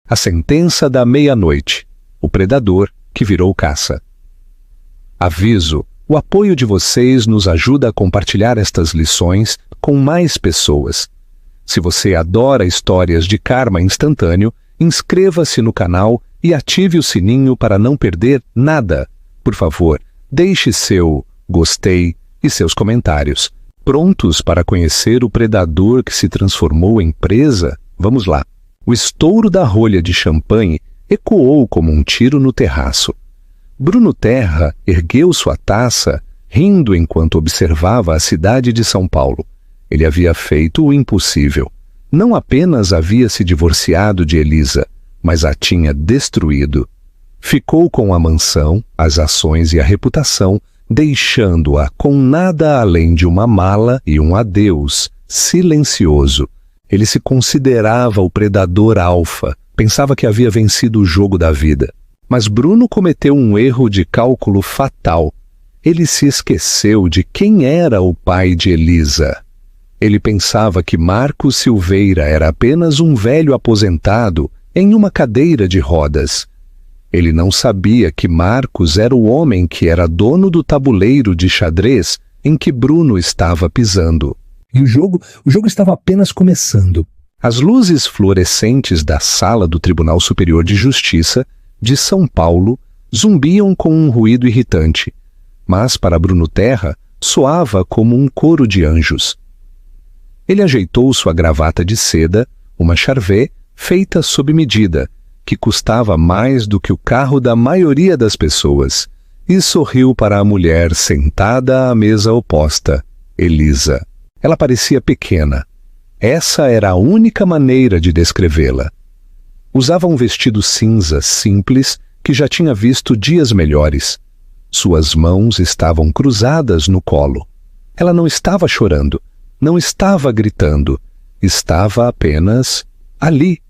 A sentença da meia-noite. O predador que virou caça. Aviso: o apoio de vocês nos ajuda a compartilhar estas lições com mais pessoas. Se você adora histórias de karma instantâneo, inscreva-se no canal e ative o sininho para não perder nada. Por favor, deixe seu gostei e seus comentários. Prontos para conhecer o predador que se transformou em presa? Vamos lá. O estouro da rolha de champanhe ecoou como um tiro no terraço. Bruno Terra ergueu sua taça, rindo enquanto observava a cidade de São Paulo. Ele havia feito o impossível. Não apenas havia se divorciado de Elisa, mas a tinha destruído. Ficou com a mansão, as ações e a reputação, deixando-a com nada além de uma mala e um adeus silencioso. Ele se considerava o predador alfa, pensava que havia vencido o jogo da vida. Mas Bruno cometeu um erro de cálculo fatal. Ele se esqueceu de quem era o pai de Elisa. Ele pensava que Marcos Silveira era apenas um velho aposentado em uma cadeira de rodas. Ele não sabia que Marcos era o homem que era dono do tabuleiro de xadrez em que Bruno estava pisando. E o jogo estava apenas começando. As luzes fluorescentes da sala do Tribunal Superior de Justiça de São Paulo zumbiam com um ruído irritante, mas para Bruno Terra soava como um coro de anjos. Ele ajeitou sua gravata de seda, uma charvet feita sob medida, que custava mais do que o carro da maioria das pessoas, e sorriu para a mulher sentada à mesa oposta, Elisa. Ela parecia pequena. Essa era a única maneira de descrevê-la. Usava um vestido cinza simples que já tinha visto dias melhores. Suas mãos estavam cruzadas no colo. Ela não estava chorando, não estava gritando, estava apenas ali,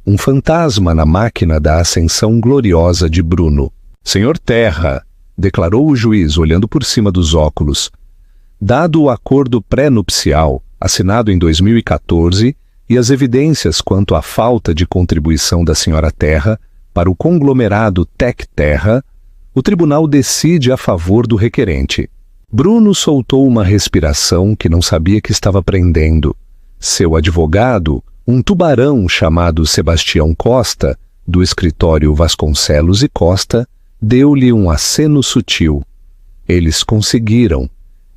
um fantasma na máquina da ascensão gloriosa de Bruno. Senhor Terra, declarou o juiz olhando por cima dos óculos. Dado o acordo pré-nupcial, assinado em 2014, e as evidências quanto à falta de contribuição da senhora Terra para o conglomerado Tec Terra, o tribunal decide a favor do requerente. Bruno soltou uma respiração que não sabia que estava prendendo. Seu advogado, um tubarão chamado Sebastião Costa, do escritório Vasconcelos e Costa, deu-lhe um aceno sutil. Eles conseguiram.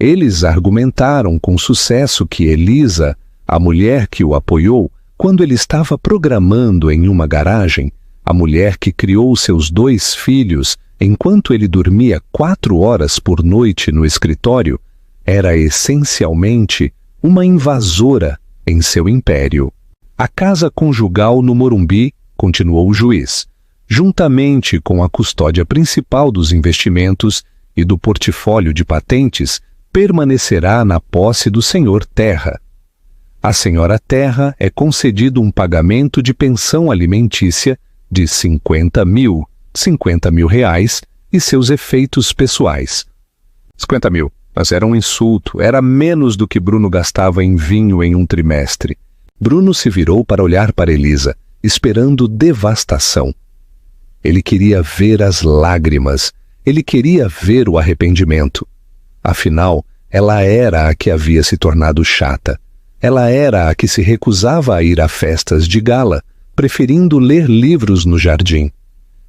Eles argumentaram com sucesso que Elisa, a mulher que o apoiou quando ele estava programando em uma garagem, a mulher que criou seus 2 filhos enquanto ele dormia 4 horas por noite no escritório, era essencialmente uma invasora em seu império. A casa conjugal no Morumbi, continuou o juiz, juntamente com a custódia principal dos investimentos e do portfólio de patentes, permanecerá na posse do senhor Terra. À senhora Terra é concedido um pagamento de pensão alimentícia de 50 mil reais e seus efeitos pessoais. 50 mil, mas era um insulto, era menos do que Bruno gastava em vinho em um trimestre. Bruno se virou para olhar para Elisa, esperando devastação. Ele queria ver as lágrimas, ele queria ver o arrependimento. Afinal, ela era a que havia se tornado chata. Ela era a que se recusava a ir a festas de gala, preferindo ler livros no jardim.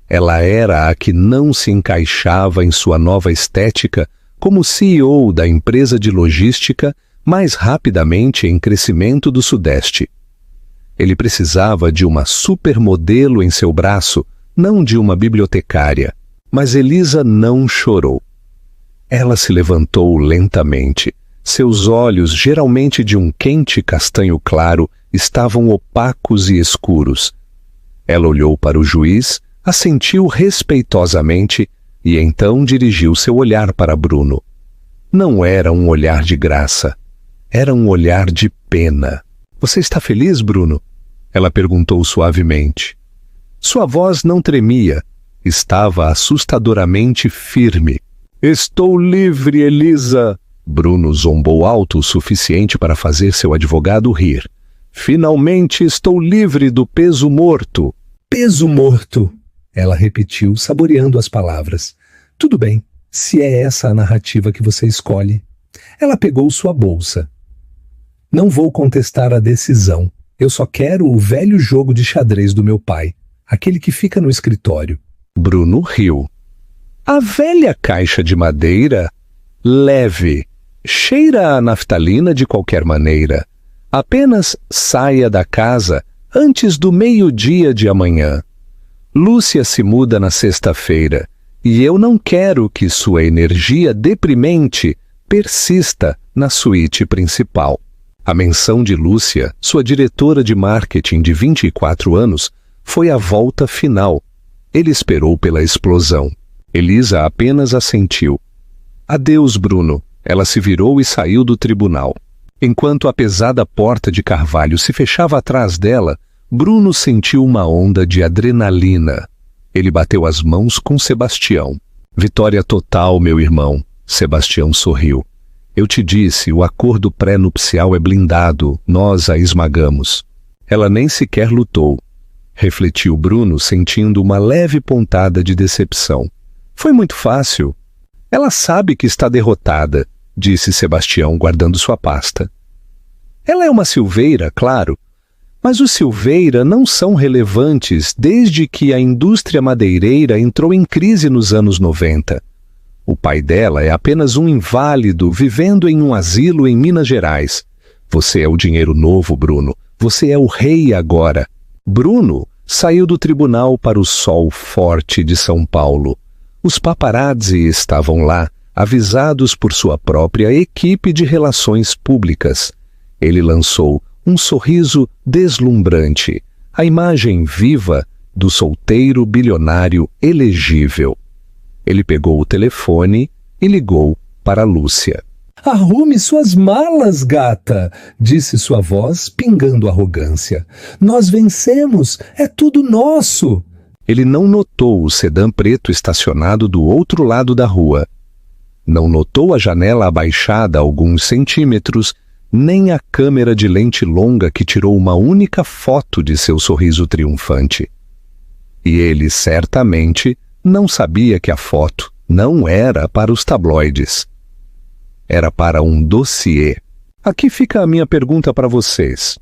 Ela era a que não se encaixava em sua nova estética como CEO da empresa de logística mais rapidamente em crescimento do Sudeste. Ele precisava de uma supermodelo em seu braço, não de uma bibliotecária. Mas Elisa não chorou. Ela se levantou lentamente. Seus olhos, geralmente de um quente castanho claro, estavam opacos e escuros. Ela olhou para o juiz, assentiu respeitosamente e então dirigiu seu olhar para Bruno. Não era um olhar de graça. Era um olhar de pena. Você está feliz, Bruno? Ela perguntou suavemente. Sua voz não tremia. Estava assustadoramente firme. Estou livre, Elisa! Bruno zombou alto o suficiente para fazer seu advogado rir. Finalmente estou livre do peso morto. Peso morto, ela repetiu, saboreando as palavras. Tudo bem, se é essa a narrativa que você escolhe. Ela pegou sua bolsa. Não vou contestar a decisão. Eu só quero o velho jogo de xadrez do meu pai, aquele que fica no escritório. Bruno riu. A velha caixa de madeira? Leve. Cheira a naftalina de qualquer maneira. Apenas saia da casa antes do meio-dia de amanhã. Lúcia se muda na sexta-feira e eu não quero que sua energia deprimente persista na suíte principal. A menção de Lúcia, sua diretora de marketing de 24 anos, foi a volta final. Ele esperou pela explosão. Elisa apenas assentiu. Adeus, Bruno. Ela se virou e saiu do tribunal. Enquanto a pesada porta de carvalho se fechava atrás dela, Bruno sentiu uma onda de adrenalina. Ele bateu as mãos com Sebastião. Vitória total, meu irmão. Sebastião sorriu. Eu te disse, o acordo pré-nupcial é blindado, nós a esmagamos. Ela nem sequer lutou. Refletiu Bruno, sentindo uma leve pontada de decepção. Foi muito fácil. Ela sabe que está derrotada, disse Sebastião, guardando sua pasta. Ela é uma Silveira, claro, mas os Silveira não são relevantes desde que a indústria madeireira entrou em crise nos anos 90. O pai dela é apenas um inválido vivendo em um asilo em Minas Gerais. Você é o dinheiro novo, Bruno. Você é o rei agora. Bruno saiu do tribunal para o sol forte de São Paulo. Os paparazzi estavam lá, avisados por sua própria equipe de relações públicas. Ele lançou um sorriso deslumbrante, a imagem viva do solteiro bilionário elegível. Ele pegou o telefone e ligou para Lúcia. Arrume suas malas, gata, disse sua voz, pingando arrogância. Nós vencemos, é tudo nosso. Ele não notou o sedã preto estacionado do outro lado da rua. Não notou a janela abaixada alguns centímetros, nem a câmera de lente longa que tirou uma única foto de seu sorriso triunfante. E ele certamente não sabia que a foto não era para os tabloides. Era para um dossiê. Aqui fica a minha pergunta para vocês.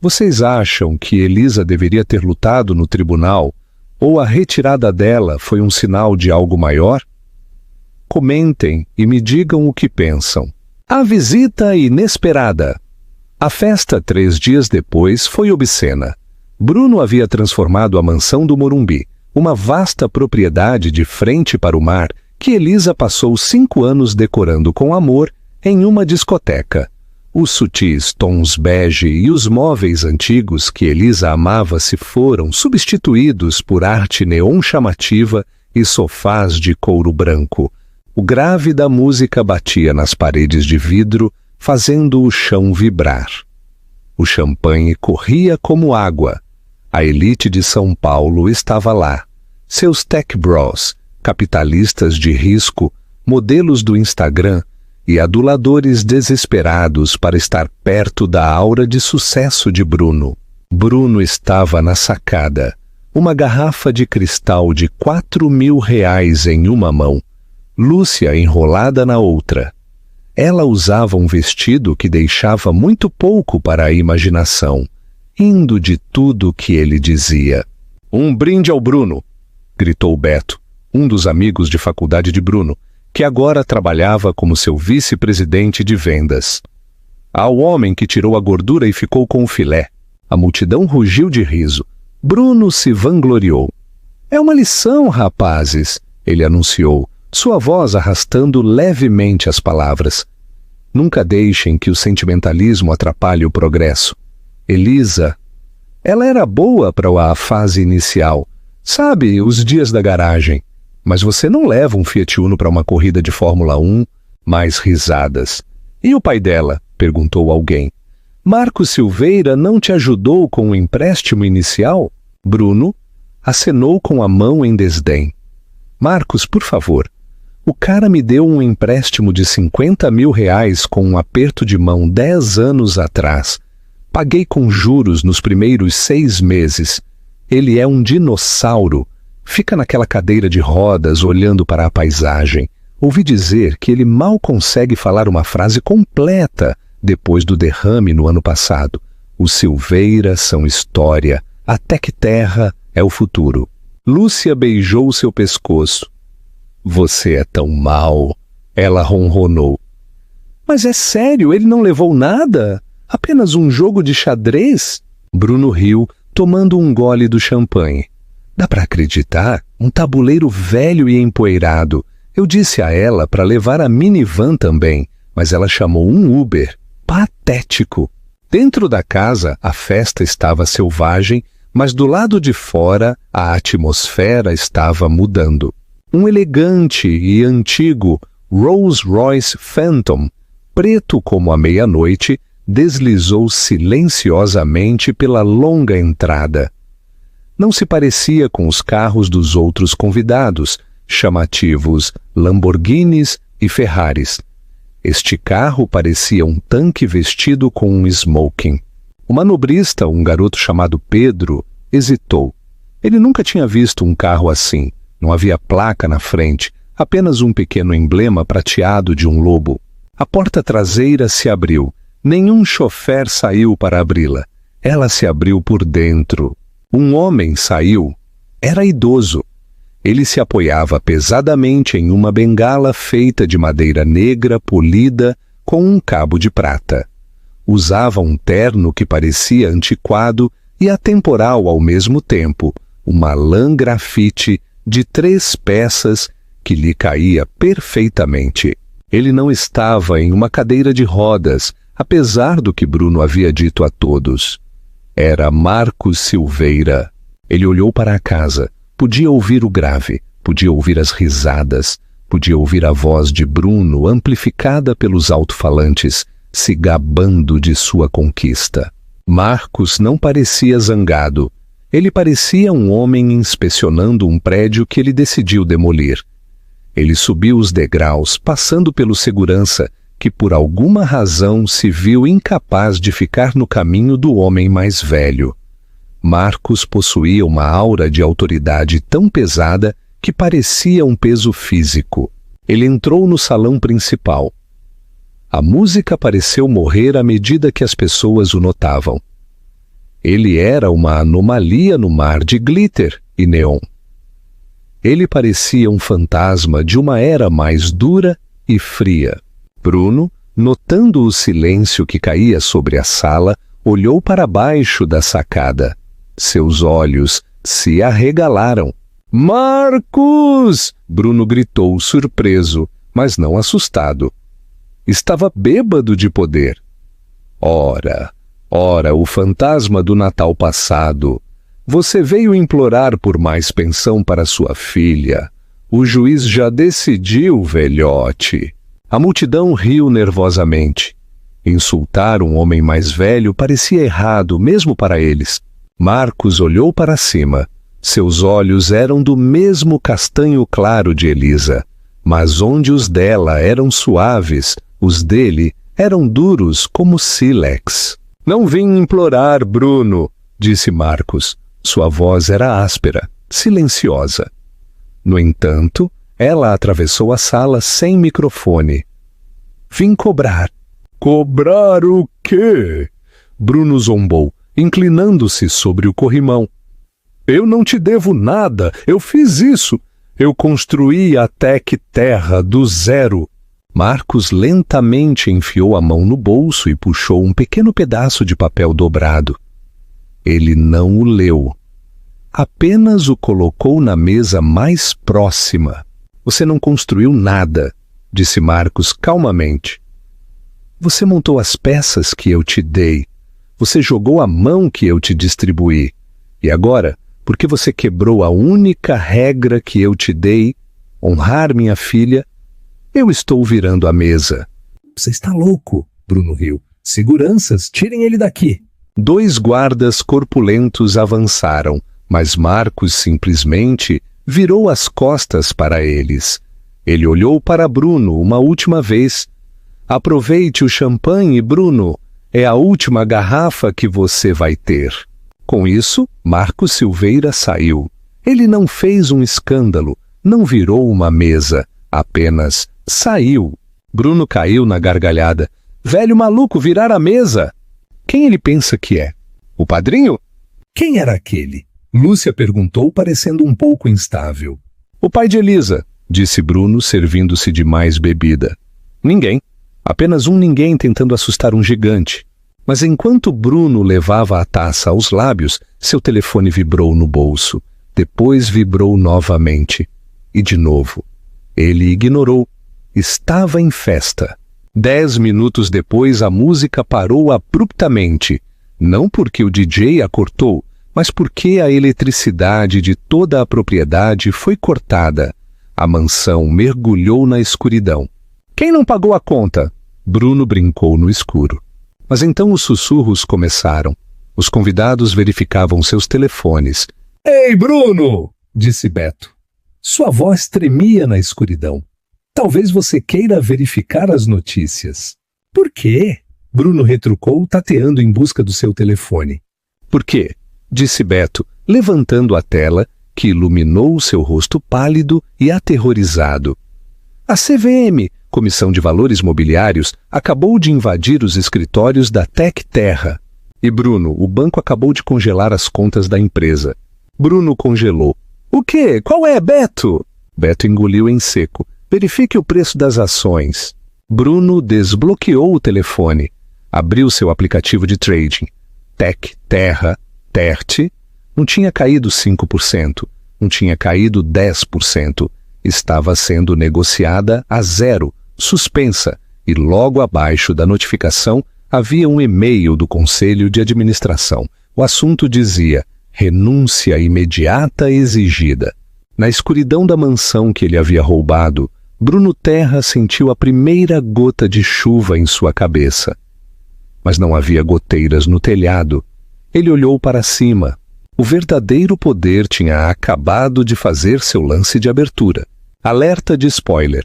Vocês acham que Elisa deveria ter lutado no tribunal ou a retirada dela foi um sinal de algo maior? Comentem e me digam o que pensam. A visita inesperada. A festa 3 dias depois foi obscena. Bruno havia transformado a mansão do Morumbi, uma vasta propriedade de frente para o mar, que Elisa passou 5 anos decorando com amor, em uma discoteca. Os sutis tons bege e os móveis antigos que Elisa amava se foram substituídos por arte neon chamativa e sofás de couro branco. O grave da música batia nas paredes de vidro, fazendo o chão vibrar. O champanhe corria como água. A elite de São Paulo estava lá. Seus tech bros, capitalistas de risco, modelos do Instagram e aduladores desesperados para estar perto da aura de sucesso de Bruno. Bruno estava na sacada, uma garrafa de cristal de R$ 4.000 em uma mão, Lúcia enrolada na outra. Ela usava um vestido que deixava muito pouco para a imaginação, indo de tudo que ele dizia. Um brinde ao Bruno, gritou Beto, um dos amigos de faculdade de Bruno, que agora trabalhava como seu vice-presidente de vendas. Ao homem que tirou a gordura e ficou com o filé. A multidão rugiu de riso. Bruno se vangloriou. É uma lição, rapazes, ele anunciou, sua voz arrastando levemente as palavras. Nunca deixem que o sentimentalismo atrapalhe o progresso. Elisa, ela era boa para a fase inicial. Sabe, os dias da garagem. Mas você não leva um Fiat Uno para uma corrida de Fórmula 1, mais risadas. E o pai dela? Perguntou alguém. Marcos Silveira não te ajudou com o empréstimo inicial? Bruno acenou com a mão em desdém. Marcos, por favor. O cara me deu um empréstimo de R$ 50.000 com um aperto de mão 10 anos atrás. Paguei com juros nos primeiros 6 meses. Ele é um dinossauro. Fica naquela cadeira de rodas olhando para a paisagem. Ouvi dizer que ele mal consegue falar uma frase completa depois do derrame no ano passado. Os Silveiras são história, a Tec-Terra é o futuro. Lúcia beijou seu pescoço. Você é tão mau, ela ronronou. Mas é sério, ele não levou nada? Apenas um jogo de xadrez? Bruno riu, tomando um gole do champanhe. Dá para acreditar? Um tabuleiro velho e empoeirado. Eu disse a ela para levar a minivan também, mas ela chamou um Uber. Patético! Dentro da casa, a festa estava selvagem, mas do lado de fora, a atmosfera estava mudando. Um elegante e antigo Rolls-Royce Phantom, preto como a meia-noite, deslizou silenciosamente pela longa entrada. Não se parecia com os carros dos outros convidados, chamativos Lamborghinis e Ferraris. Este carro parecia um tanque vestido com um smoking. O manobrista, um garoto chamado Pedro, hesitou. Ele nunca tinha visto um carro assim. Não havia placa na frente, apenas um pequeno emblema prateado de um lobo. A porta traseira se abriu. Nenhum chofer saiu para abri-la. Ela se abriu por dentro. Um homem saiu. Era idoso. Ele se apoiava pesadamente em uma bengala feita de madeira negra polida com um cabo de prata. Usava um terno que parecia antiquado e atemporal ao mesmo tempo, uma lã grafite de 3 peças que lhe caía perfeitamente. Ele não estava em uma cadeira de rodas, apesar do que Bruno havia dito a todos. Era Marcos Silveira. Ele olhou para a casa. Podia ouvir o grave, podia ouvir as risadas, podia ouvir a voz de Bruno amplificada pelos alto-falantes, se gabando de sua conquista. Marcos não parecia zangado. Ele parecia um homem inspecionando um prédio que ele decidiu demolir. Ele subiu os degraus, passando pelo segurança, que por alguma razão se viu incapaz de ficar no caminho do homem mais velho. Marcos possuía uma aura de autoridade tão pesada que parecia um peso físico. Ele entrou no salão principal. A música pareceu morrer à medida que as pessoas o notavam. Ele era uma anomalia no mar de glitter e neon. Ele parecia um fantasma de uma era mais dura e fria. Bruno, notando o silêncio que caía sobre a sala, olhou para baixo da sacada. Seus olhos se arregalaram. Marcos! Bruno gritou, surpreso, mas não assustado. Estava bêbado de poder. Ora, o fantasma do Natal passado. Você veio implorar por mais pensão para sua filha. O juiz já decidiu, velhote. A multidão riu nervosamente. Insultar um homem mais velho parecia errado, mesmo para eles. Marcos olhou para cima. Seus olhos eram do mesmo castanho claro de Elisa, mas onde os dela eram suaves, os dele eram duros como sílex. Não vim implorar, Bruno, disse Marcos. Sua voz era áspera, silenciosa. No entanto, ela atravessou a sala sem microfone. Vim cobrar. Cobrar o quê? Bruno zombou, inclinando-se sobre o corrimão. Eu não te devo nada, eu fiz isso. Eu construí a Tec-Terra do zero. Marcos lentamente enfiou a mão no bolso e puxou um pequeno pedaço de papel dobrado. Ele não o leu. Apenas o colocou na mesa mais próxima. Você não construiu nada, disse Marcos calmamente. Você montou as peças que eu te dei. Você jogou a mão que eu te distribuí. E agora, porque você quebrou a única regra que eu te dei, honrar minha filha, eu estou virando a mesa. Você está louco, Bruno riu. Seguranças, tirem ele daqui. 2 guardas corpulentos avançaram, mas Marcos simplesmente virou as costas para eles. Ele olhou para Bruno uma última vez. Aproveite o champanhe, Bruno. É a última garrafa que você vai ter. Com isso, Marcos Silveira saiu. Ele não fez um escândalo, não virou uma mesa, apenas saiu. Bruno caiu na gargalhada. Velho maluco, virar a mesa! Quem ele pensa que é? O padrinho? Quem era aquele? Lúcia perguntou, parecendo um pouco instável. O pai de Elisa, disse Bruno, servindo-se de mais bebida. Ninguém. Apenas um ninguém tentando assustar um gigante. Mas enquanto Bruno levava a taça aos lábios, seu telefone vibrou no bolso. Depois vibrou novamente. E de novo. Ele ignorou. Estava em festa. 10 minutos depois, a música parou abruptamente. Não porque o DJ a cortou, mas porque a eletricidade de toda a propriedade foi cortada. A mansão mergulhou na escuridão. Quem não pagou a conta? Bruno brincou no escuro. Mas então os sussurros começaram. Os convidados verificavam seus telefones. Ei, Bruno! Disse Beto. Sua voz tremia na escuridão. Talvez você queira verificar as notícias. Por quê? Bruno retrucou, tateando em busca do seu telefone. Por quê? Disse Beto, levantando a tela, que iluminou o seu rosto pálido e aterrorizado. A CVM, Comissão de Valores Mobiliários, acabou de invadir os escritórios da Tec Terra. E Bruno, o banco acabou de congelar as contas da empresa. Bruno congelou. O quê? Qual é, Beto? Beto engoliu em seco. Verifique o preço das ações. Bruno desbloqueou o telefone. Abriu seu aplicativo de trading. Tec Terra, TERT, não tinha caído 5%, não tinha caído 10%. Estava sendo negociada a 0, suspensa, e logo abaixo da notificação havia um e-mail do Conselho de Administração. O assunto dizia: renúncia imediata exigida. Na escuridão da mansão que ele havia roubado, Bruno Terra sentiu a primeira gota de chuva em sua cabeça. Mas não havia goteiras no telhado. Ele olhou para cima. O verdadeiro poder tinha acabado de fazer seu lance de abertura. Alerta de spoiler.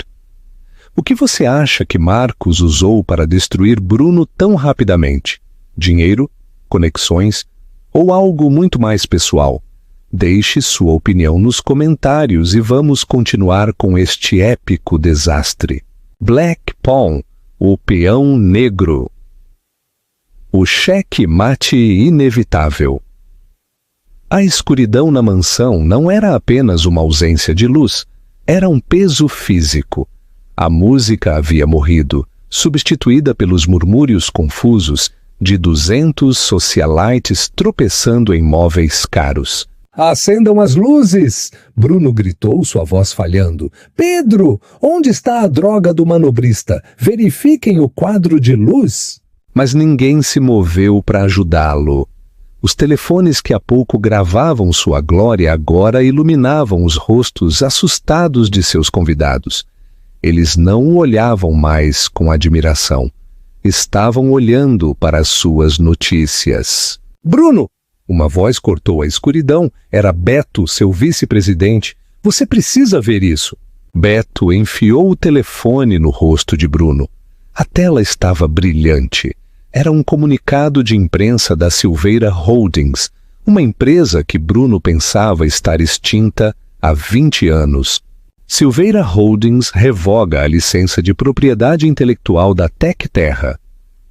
O que você acha que Marcos usou para destruir Bruno tão rapidamente? Dinheiro? Conexões? Ou algo muito mais pessoal? Deixe sua opinião nos comentários e vamos continuar com este épico desastre. Black Pawn, o peão negro. O cheque-mate inevitável. A escuridão na mansão não era apenas uma ausência de luz, era um peso físico. A música havia morrido, substituída pelos murmúrios confusos de 200 socialites tropeçando em móveis caros. Acendam as luzes! Bruno gritou, sua voz falhando. Pedro, onde está a droga do manobrista? Verifiquem o quadro de luz. Mas ninguém se moveu para ajudá-lo. Os telefones que há pouco gravavam sua glória agora iluminavam os rostos assustados de seus convidados. Eles não o olhavam mais com admiração. Estavam olhando para as suas notícias. Bruno! Uma voz cortou a escuridão. Era Beto, seu vice-presidente. Você precisa ver isso. Beto enfiou o telefone no rosto de Bruno. A tela estava brilhante. Era um comunicado de imprensa da Silveira Holdings, uma empresa que Bruno pensava estar extinta há 20 anos. Silveira Holdings revoga a licença de propriedade intelectual da Tec Terra.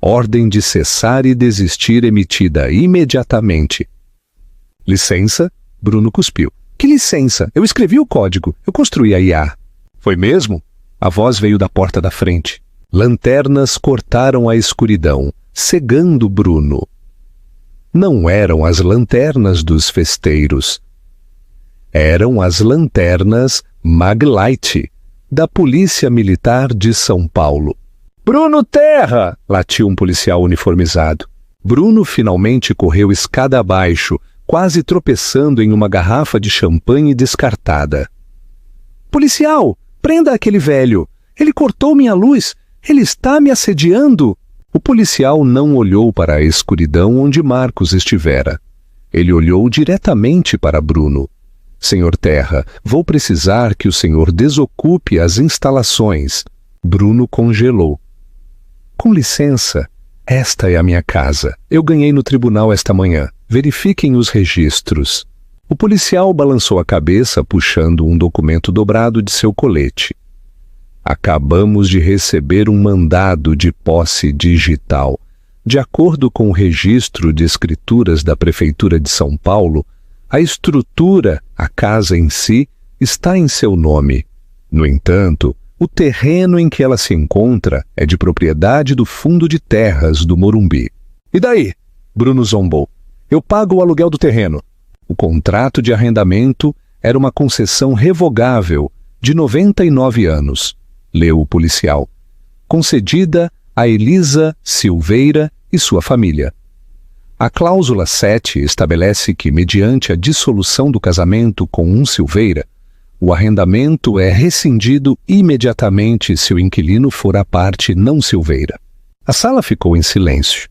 Ordem de cessar e desistir emitida imediatamente. Licença? Bruno cuspiu. Que licença? Eu escrevi o código. Eu construí a IA. Foi mesmo? A voz veio da porta da frente. Lanternas cortaram a escuridão, cegando Bruno. Não eram as lanternas dos festeiros. Eram as lanternas Maglite, da Polícia Militar de São Paulo. Bruno Terra! Latiu um policial uniformizado. Bruno finalmente correu escada abaixo, quase tropeçando em uma garrafa de champanhe descartada. Policial, prenda aquele velho! Ele cortou minha luz! Ele está me assediando! O policial não olhou para a escuridão onde Marcos estivera. Ele olhou diretamente para Bruno. Senhor Terra, vou precisar que o senhor desocupe as instalações. Bruno congelou. Com licença, esta é a minha casa. Eu ganhei no tribunal esta manhã. verifiquem os registros. O policial balançou a cabeça, puxando um documento dobrado de seu colete. Acabamos de receber um mandado de posse digital. De acordo com o registro de escrituras da Prefeitura de São Paulo, a estrutura, a casa em si, está em seu nome. No entanto, o terreno em que ela se encontra é de propriedade do Fundo de Terras do Morumbi. E daí? Bruno zombou. Eu pago o aluguel do terreno. O contrato de arrendamento era uma concessão revogável de 99 anos, leu o policial, concedida a Elisa Silveira e sua família. A cláusula 7 estabelece que, mediante a dissolução do casamento com um Silveira, o arrendamento é rescindido imediatamente se o inquilino for a parte não Silveira. A sala ficou em silêncio.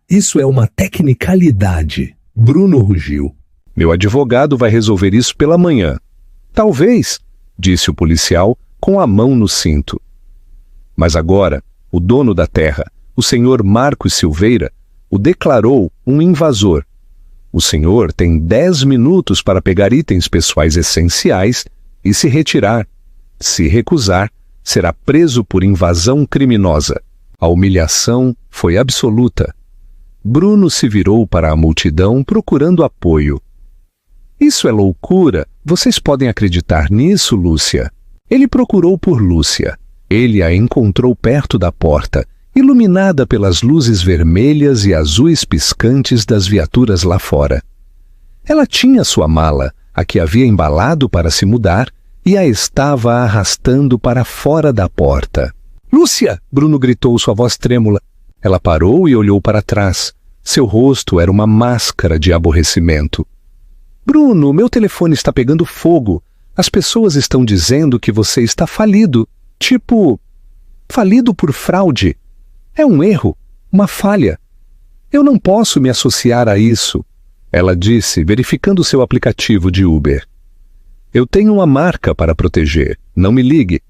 Isso é uma tecnicalidade, Bruno rugiu. Meu advogado vai resolver isso pela manhã. Talvez, disse o policial, com a mão no cinto. Mas agora, o dono da terra, o senhor Marcos Silveira, o declarou um invasor. O senhor tem 10 minutos para pegar itens pessoais essenciais e se retirar. Se recusar, será preso por invasão criminosa. A humilhação foi absoluta. Bruno se virou para a multidão procurando apoio. Isso é loucura. Vocês podem acreditar nisso, Lúcia? Ele procurou por Lúcia. Ele a encontrou perto da porta, iluminada pelas luzes vermelhas e azuis piscantes das viaturas lá fora. Ela tinha sua mala, a que havia embalado para se mudar, e a estava arrastando para fora da porta. Lúcia! Bruno gritou, sua voz trêmula. Ela parou e olhou para trás. Seu rosto era uma máscara de aborrecimento. Bruno, meu telefone está pegando fogo. As pessoas estão dizendo que você está falido. Tipo, falido por fraude. É um erro, uma falha. Eu não posso me associar a isso, ela disse, verificando seu aplicativo de Uber. Eu tenho uma marca para proteger, não me ligue.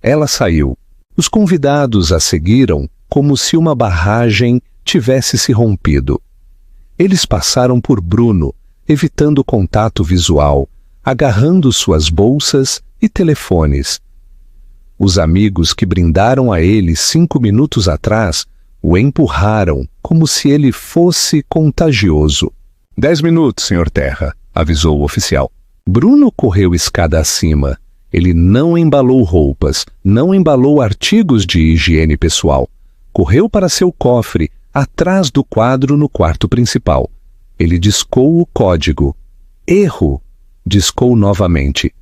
Ela saiu. Os convidados a seguiram como se uma barragem tivesse se rompido. Eles passaram por Bruno, evitando contato visual, agarrando suas bolsas e telefones. Os amigos que brindaram a ele 5 minutos atrás o empurraram como se ele fosse contagioso. 10 minutos, senhor Terra, avisou o oficial. Bruno correu escada acima. Ele não embalou roupas, não embalou artigos de higiene pessoal. Correu para seu cofre, atrás do quadro no quarto principal. Ele discou o código. Erro. Discou novamente.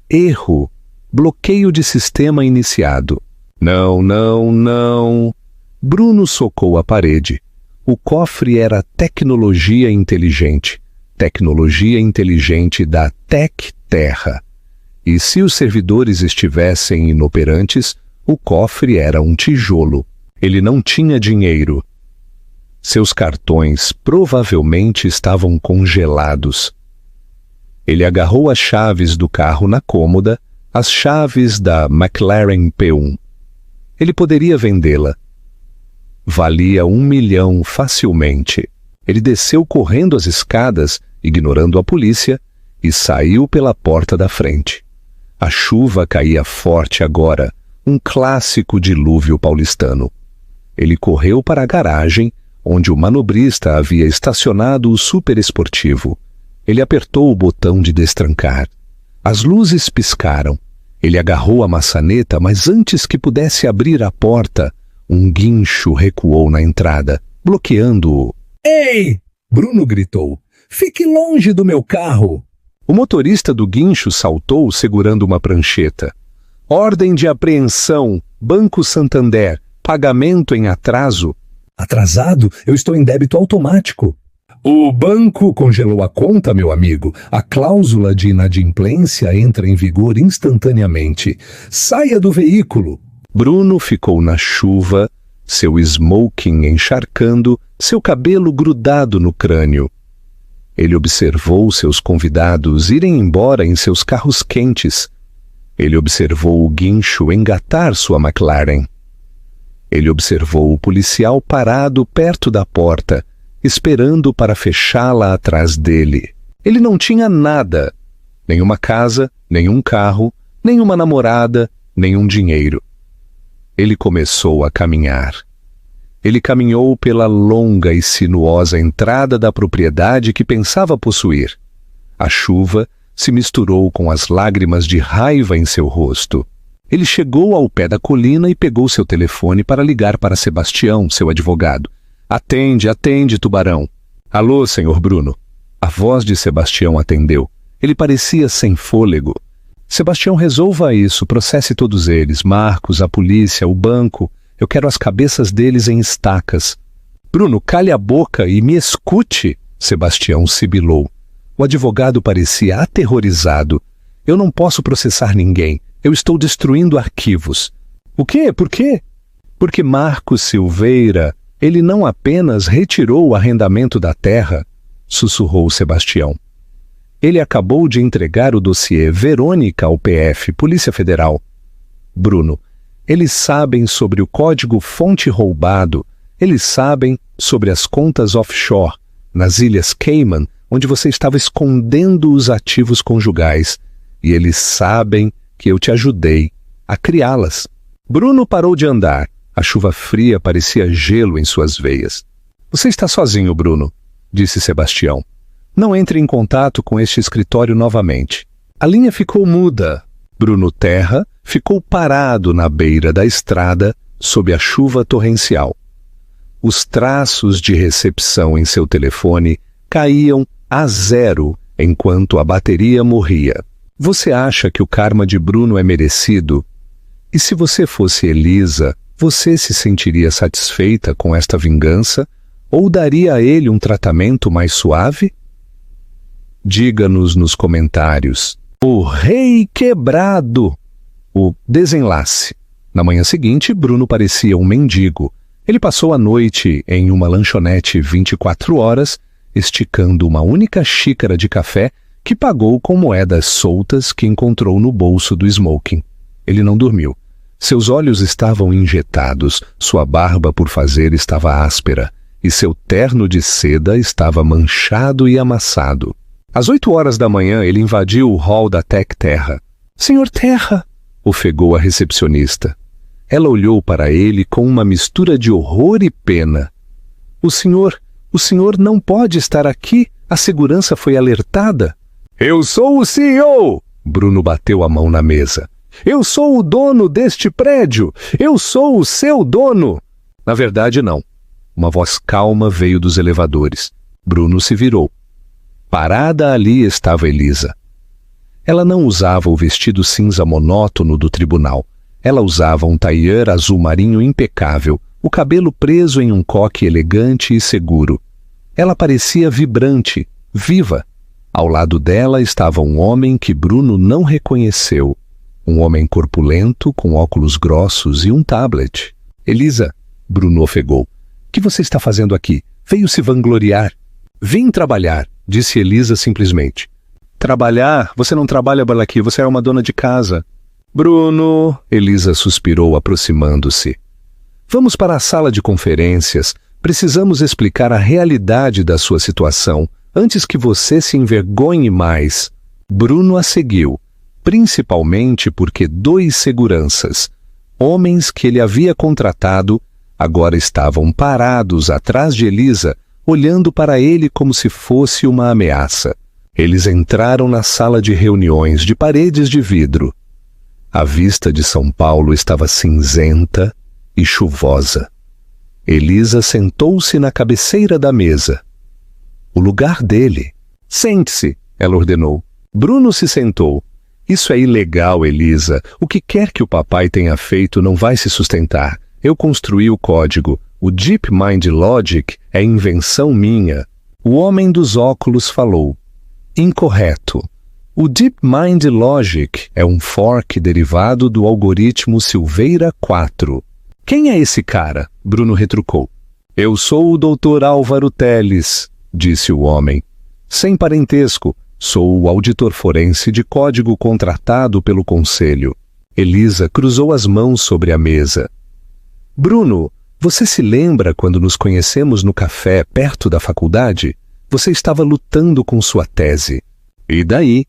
Erro. Bloqueio de sistema iniciado. Não, não, não. Bruno socou a parede. O cofre era tecnologia inteligente. Tecnologia inteligente da Tec Terra. E se os servidores estivessem inoperantes, o cofre era um tijolo. Ele não tinha dinheiro. Seus cartões provavelmente estavam congelados. Ele agarrou as chaves do carro na cômoda, as chaves da McLaren P1. Ele poderia vendê-la. Valia 1 milhão facilmente. Ele desceu correndo as escadas, ignorando a polícia, e saiu pela porta da frente. A chuva caía forte agora, um clássico dilúvio paulistano. Ele correu para a garagem, onde o manobrista havia estacionado o superesportivo. Ele apertou o botão de destrancar. As luzes piscaram. Ele agarrou a maçaneta, mas antes que pudesse abrir a porta, um guincho recuou na entrada, bloqueando-o. Ei! Bruno gritou. Fique longe do meu carro! O motorista do guincho saltou segurando uma prancheta. Ordem de apreensão, Banco Santander, pagamento em atraso. Atrasado? Eu estou em débito automático. O banco congelou a conta, meu amigo. A cláusula de inadimplência entra em vigor instantaneamente. Saia do veículo. Bruno ficou na chuva, seu smoking encharcando, seu cabelo grudado no crânio. Ele observou seus convidados irem embora em seus carros quentes. Ele observou o guincho engatar sua McLaren. Ele observou o policial parado perto da porta, esperando para fechá-la atrás dele. Ele não tinha nada, nenhuma casa, nenhum carro, nenhuma namorada, nenhum dinheiro. Ele começou a caminhar. Ele caminhou pela longa e sinuosa entrada da propriedade que pensava possuir. A chuva se misturou com as lágrimas de raiva em seu rosto. Ele chegou ao pé da colina e pegou seu telefone para ligar para Sebastião, seu advogado. Atende, atende, tubarão. Alô, senhor Bruno. A voz de Sebastião atendeu. Ele parecia sem fôlego. Sebastião, resolva isso, processe todos eles, Marcos, a polícia, o banco. Eu quero as cabeças deles em estacas. Bruno, cale a boca e me escute, Sebastião sibilou. O advogado parecia aterrorizado. Eu não posso processar ninguém. Eu estou destruindo arquivos. O quê? Por quê? Porque Marcos Silveira, ele não apenas retirou o arrendamento da terra, sussurrou Sebastião. Ele acabou de entregar o dossiê Verônica ao PF, Polícia Federal. Bruno, eles sabem sobre o código-fonte roubado, eles sabem sobre as contas offshore, nas Ilhas Cayman, onde você estava escondendo os ativos conjugais, e eles sabem que eu te ajudei a criá-las. Bruno parou de andar. A chuva fria parecia gelo em suas veias. Você está sozinho, Bruno, disse Sebastião. Não entre em contato com este escritório novamente. A linha ficou muda. Bruno Terra ficou parado na beira da estrada sob a chuva torrencial. Os traços de recepção em seu telefone caíam a zero enquanto a bateria morria. Você acha que o karma de Bruno é merecido? E se você fosse Elisa, você se sentiria satisfeita com esta vingança ou daria a ele um tratamento mais suave? Diga-nos nos comentários. O Rei Quebrado. O desenlace. Na manhã seguinte, Bruno parecia um mendigo. Ele passou a noite em uma lanchonete 24 horas, esticando uma única xícara de café que pagou com moedas soltas que encontrou no bolso do smoking. Ele não dormiu. Seus olhos estavam injetados, sua barba por fazer estava áspera, e seu terno de seda estava manchado e amassado. Às 8 horas da manhã, ele invadiu o hall da Tech Terra. Senhor Terra, ofegou a recepcionista. Ela olhou para ele com uma mistura de horror e pena. O senhor não pode estar aqui. A segurança foi alertada. Eu sou o CEO! Bruno bateu a mão na mesa. Eu sou o dono deste prédio! Eu sou o seu dono! Na verdade, não. Uma voz calma veio dos elevadores. Bruno se virou. Parada ali estava Elisa. Ela não usava o vestido cinza monótono do tribunal. Ela usava um tailleur azul marinho impecável, o cabelo preso em um coque elegante e seguro. Ela parecia vibrante, viva. Ao lado dela estava um homem que Bruno não reconheceu. Um homem corpulento, com óculos grossos e um tablet. Elisa, Bruno ofegou. O que você está fazendo aqui? Veio se vangloriar. Vim trabalhar, disse Elisa simplesmente. Trabalhar? Você não trabalha por aqui, você é uma dona de casa. Bruno, Elisa suspirou aproximando-se. Vamos para a sala de conferências. Precisamos explicar a realidade da sua situação antes que você se envergonhe mais. Bruno a seguiu, principalmente porque 2 seguranças, homens que ele havia contratado, agora estavam parados atrás de Elisa, olhando para ele como se fosse uma ameaça. Eles entraram na sala de reuniões de paredes de vidro. A vista de São Paulo estava cinzenta e chuvosa. Elisa sentou-se na cabeceira da mesa. O lugar dele. Sente-se, ela ordenou. Bruno se sentou. Isso é ilegal, Elisa. O que quer que o papai tenha feito não vai se sustentar. Eu construí o código. O Deep Mind Logic é invenção minha. O homem dos óculos falou. Incorreto. O Deep Mind Logic é um fork derivado do algoritmo Silveira 4. Quem é esse cara? Bruno retrucou. Eu sou o Dr. Álvaro Teles, disse o homem. Sem parentesco, sou o auditor forense de código contratado pelo conselho. Elisa cruzou as mãos sobre a mesa. Bruno, Você se lembra quando nos conhecemos no café perto da faculdade? Você estava lutando com sua tese. E daí?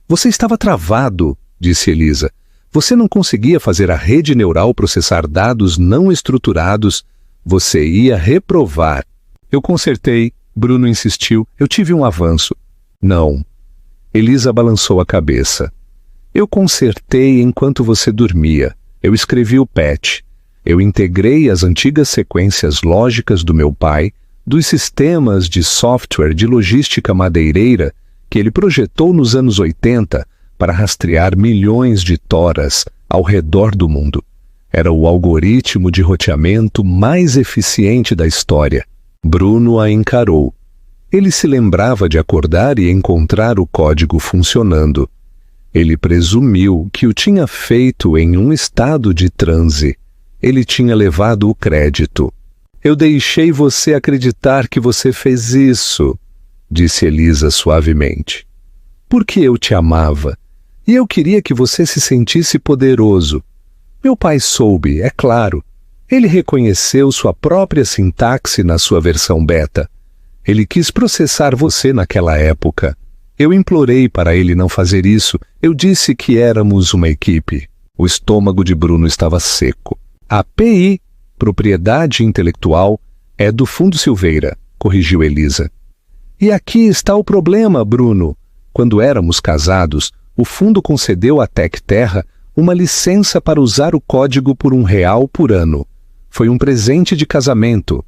Você estava travado, disse Elisa. Você não conseguia fazer a rede neural processar dados não estruturados. Você ia reprovar. Eu consertei, Bruno insistiu. Eu tive um avanço. Não. Elisa balançou a cabeça. Eu consertei enquanto você dormia. Eu escrevi o patch. Eu integrei as antigas sequências lógicas do meu pai, dos sistemas de software de logística madeireira que ele projetou nos anos 80 para rastrear milhões de toras ao redor do mundo. Era o algoritmo de roteamento mais eficiente da história. Bruno a encarou. Ele se lembrava de acordar e encontrar o código funcionando. Ele presumiu que o tinha feito em um estado de transe. Ele tinha levado o crédito. Eu deixei você acreditar que você fez isso, disse Elisa suavemente. Porque eu te amava. E eu queria que você se sentisse poderoso. Meu pai soube, é claro. Ele reconheceu sua própria sintaxe na sua versão beta. Ele quis processar você naquela época. Eu implorei para ele não fazer isso. Eu disse que éramos uma equipe. O estômago de Bruno estava seco. A PI, propriedade intelectual, é do Fundo Silveira, corrigiu Elisa. E aqui está o problema, Bruno. Quando éramos casados, o fundo concedeu à Tec Terra uma licença para usar o código por R$1 por ano. Foi um presente de casamento.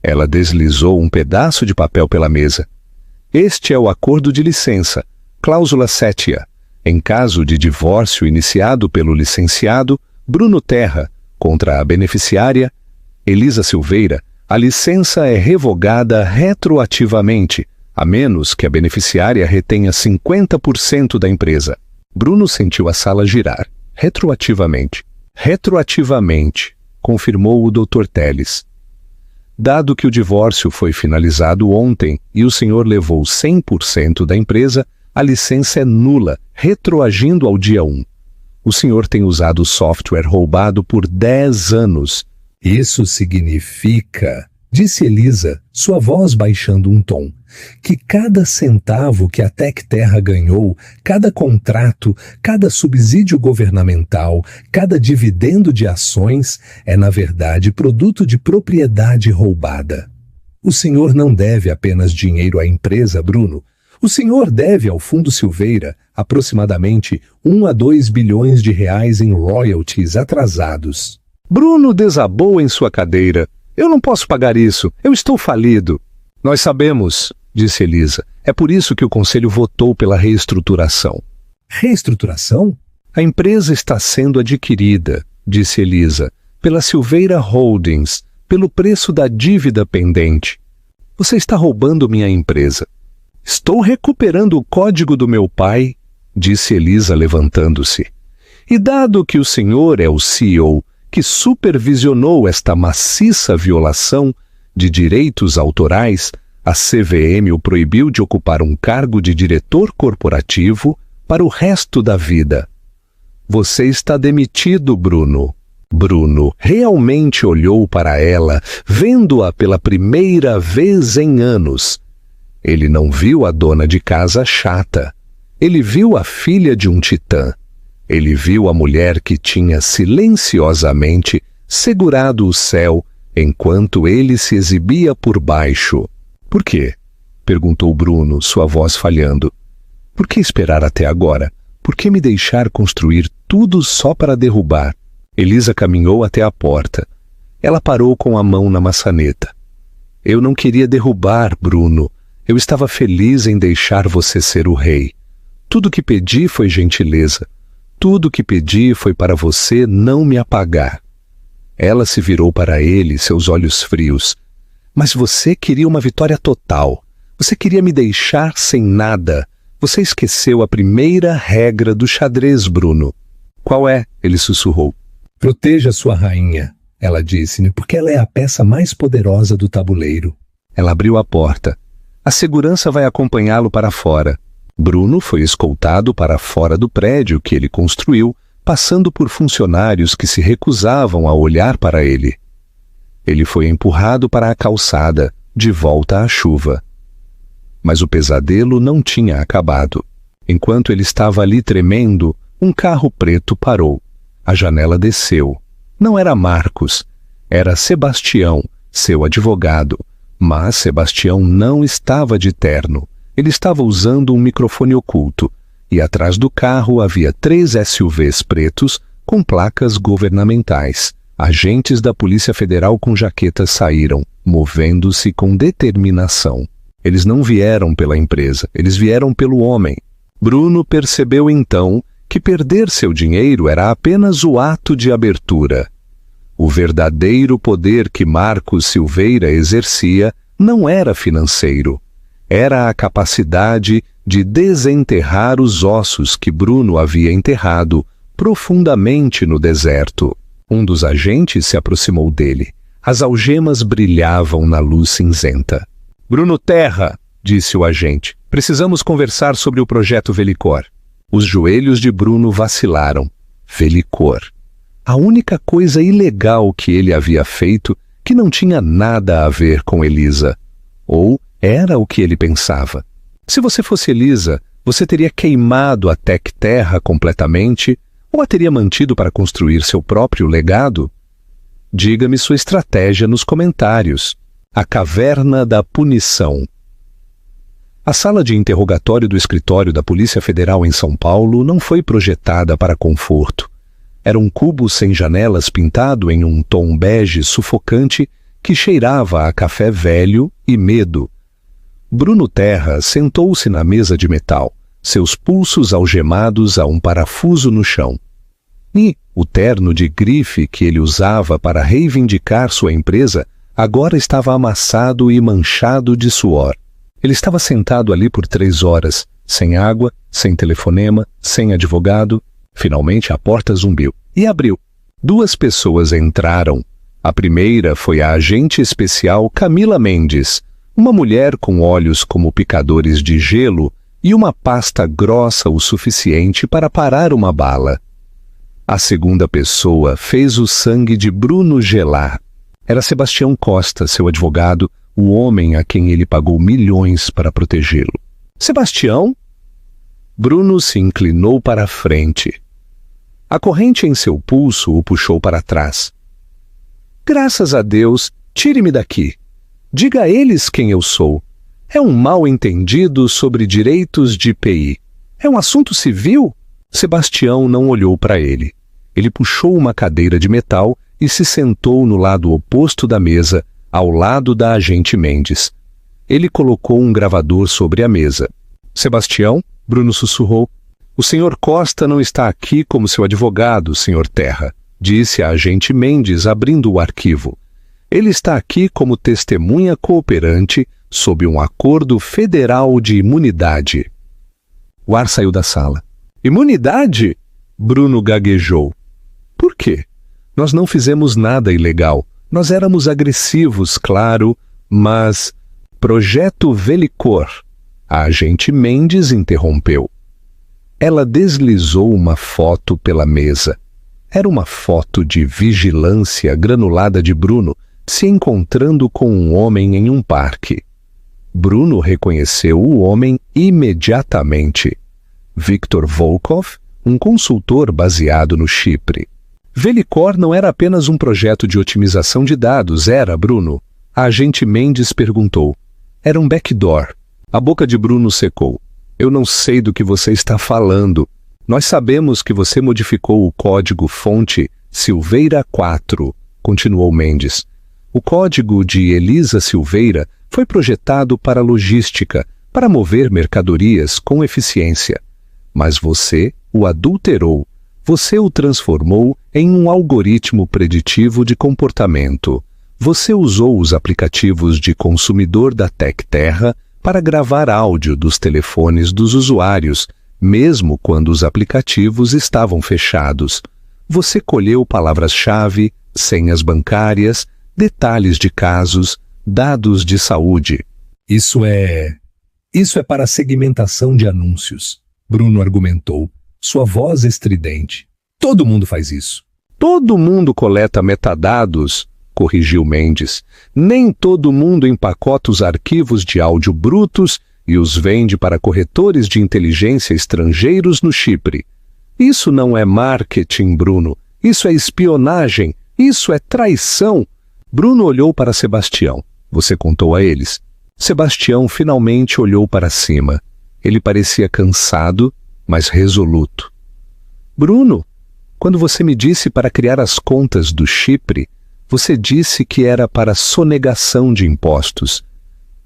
Ela deslizou um pedaço de papel pela mesa. Este é o acordo de licença, cláusula 7A. Em caso de divórcio iniciado pelo licenciado, Bruno Terra, contra a beneficiária, Elisa Silveira, a licença é revogada retroativamente, a menos que a beneficiária retenha 50% da empresa. Bruno sentiu a sala girar. Retroativamente. Retroativamente, confirmou o Dr. Telles. Dado que o divórcio foi finalizado ontem e o senhor levou 100% da empresa, a licença é nula, retroagindo ao dia 1. O senhor tem usado software roubado por 10 anos. Isso significa, disse Elisa, sua voz baixando um tom, que cada centavo que a Tec Terra ganhou, cada contrato, cada subsídio governamental, cada dividendo de ações é, na verdade, produto de propriedade roubada. O senhor não deve apenas dinheiro à empresa, Bruno. O senhor deve ao Fundo Silveira aproximadamente 1 a 2 bilhões de reais em royalties atrasados. Bruno desabou em sua cadeira. Eu não posso pagar isso. Eu estou falido. Nós sabemos, disse Elisa. É por isso que o Conselho votou pela reestruturação. Reestruturação? A empresa está sendo adquirida, disse Elisa, pela Silveira Holdings, pelo preço da dívida pendente. Você está roubando minha empresa. Estou recuperando o código do meu pai, disse Elisa levantando-se. E dado que o senhor é o CEO que supervisionou esta maciça violação de direitos autorais, a CVM o proibiu de ocupar um cargo de diretor corporativo para o resto da vida. Você está demitido, Bruno. Bruno realmente olhou para ela, vendo-a pela primeira vez em anos. Ele não viu a dona de casa chata. Ele viu a filha de um titã. Ele viu a mulher que tinha silenciosamente segurado o céu enquanto ele se exibia por baixo. Por quê? Perguntou Bruno, sua voz falhando. Por que esperar até agora? Por que me deixar construir tudo só para derrubar? Elisa caminhou até a porta. Ela parou com a mão na maçaneta. Eu não queria derrubar, Bruno. Eu estava feliz em deixar você ser o rei. Tudo que pedi foi gentileza. Tudo que pedi foi para você não me apagar. Ela se virou para ele, seus olhos frios. Mas você queria uma vitória total. Você queria me deixar sem nada. Você esqueceu a primeira regra do xadrez, Bruno. Qual é? Ele sussurrou. Proteja sua rainha, ela disse-me, porque ela é a peça mais poderosa do tabuleiro. Ela abriu a porta. A segurança vai acompanhá-lo para fora. Bruno foi escoltado para fora do prédio que ele construiu, passando por funcionários que se recusavam a olhar para ele. Ele foi empurrado para a calçada, de volta à chuva. Mas o pesadelo não tinha acabado. Enquanto ele estava ali tremendo, um carro preto parou. A janela desceu. Não era Marcos, era Sebastião, seu advogado. Mas Sebastião não estava de terno. Ele estava usando um microfone oculto. E atrás do carro havia 3 SUVs pretos com placas governamentais. Agentes da Polícia Federal com jaquetas saíram, movendo-se com determinação. Eles não vieram pela empresa, eles vieram pelo homem. Bruno percebeu então que perder seu dinheiro era apenas o ato de abertura. O verdadeiro poder que Marcos Silveira exercia não era financeiro. Era a capacidade de desenterrar os ossos que Bruno havia enterrado profundamente no deserto. Um dos agentes se aproximou dele. As algemas brilhavam na luz cinzenta. "Bruno Terra", disse o agente, "precisamos conversar sobre o projeto Velicor." Os joelhos de Bruno vacilaram. Velicor. A única coisa ilegal que ele havia feito que não tinha nada a ver com Elisa. Ou era o que ele pensava. Se você fosse Elisa, você teria queimado a Tec Terra completamente ou a teria mantido para construir seu próprio legado? Diga-me sua estratégia nos comentários. A Caverna da Punição. A sala de interrogatório do escritório da Polícia Federal em São Paulo não foi projetada para conforto. Era um cubo sem janelas pintado em um tom bege sufocante que cheirava a café velho e medo. Bruno Terra sentou-se na mesa de metal, seus pulsos algemados a um parafuso no chão. E o terno de grife que ele usava para reivindicar sua empresa agora estava amassado e manchado de suor. Ele estava sentado ali por 3 horas, sem água, sem telefonema, sem advogado. Finalmente a porta zumbiu e abriu. 2 pessoas entraram. A primeira foi a agente especial Camila Mendes, uma mulher com olhos como picadores de gelo e uma pasta grossa o suficiente para parar uma bala. A segunda pessoa fez o sangue de Bruno gelar. Era Sebastião Costa, seu advogado, o homem a quem ele pagou milhões para protegê-lo. "Sebastião?" Bruno se inclinou para a frente. A corrente em seu pulso o puxou para trás. "Graças a Deus, tire-me daqui. Diga a eles quem eu sou. É um mal-entendido sobre direitos de IPI. É um assunto civil?" Sebastião não olhou para ele. Ele puxou uma cadeira de metal e se sentou no lado oposto da mesa, ao lado da agente Mendes. Ele colocou um gravador sobre a mesa. "Sebastião?" Bruno sussurrou. "O senhor Costa não está aqui como seu advogado, senhor Terra", disse a agente Mendes, abrindo o arquivo. "Ele está aqui como testemunha cooperante sob um acordo federal de imunidade." O ar saiu da sala. "Imunidade?" Bruno gaguejou. "Por quê? Nós não fizemos nada ilegal. Nós éramos agressivos, claro, mas... Projeto Velicor." A agente Mendes interrompeu. Ela deslizou uma foto pela mesa. Era uma foto de vigilância granulada de Bruno se encontrando com um homem em um parque. Bruno reconheceu o homem imediatamente. Viktor Volkov, um consultor baseado no Chipre. Velicor não era apenas um projeto de otimização de dados, era, Bruno? A agente Mendes perguntou. Era um backdoor. A boca de Bruno secou. Eu não sei do que você está falando. Nós sabemos que você modificou o código-fonte Silveira 4, continuou Mendes. O código de Elisa Silveira foi projetado para logística, para mover mercadorias com eficiência. Mas você o adulterou. Você o transformou em um algoritmo preditivo de comportamento. Você usou os aplicativos de consumidor da Tec Terra para gravar áudio dos telefones dos usuários, mesmo quando os aplicativos estavam fechados. Você colheu palavras-chave, senhas bancárias, detalhes de casos, dados de saúde. Isso é para segmentação de anúncios, Bruno argumentou, sua voz estridente. Todo mundo faz isso. Todo mundo coleta metadados corrigiu Mendes. Nem todo mundo empacota os arquivos de áudio brutos e os vende para corretores de inteligência estrangeiros no Chipre. Isso não é marketing, Bruno. Isso é espionagem. Isso é traição. Bruno olhou para Sebastião. Você contou a eles? Sebastião finalmente olhou para cima. Ele parecia cansado, mas resoluto. Bruno, quando você me disse para criar as contas do Chipre, você disse que era para sonegação de impostos.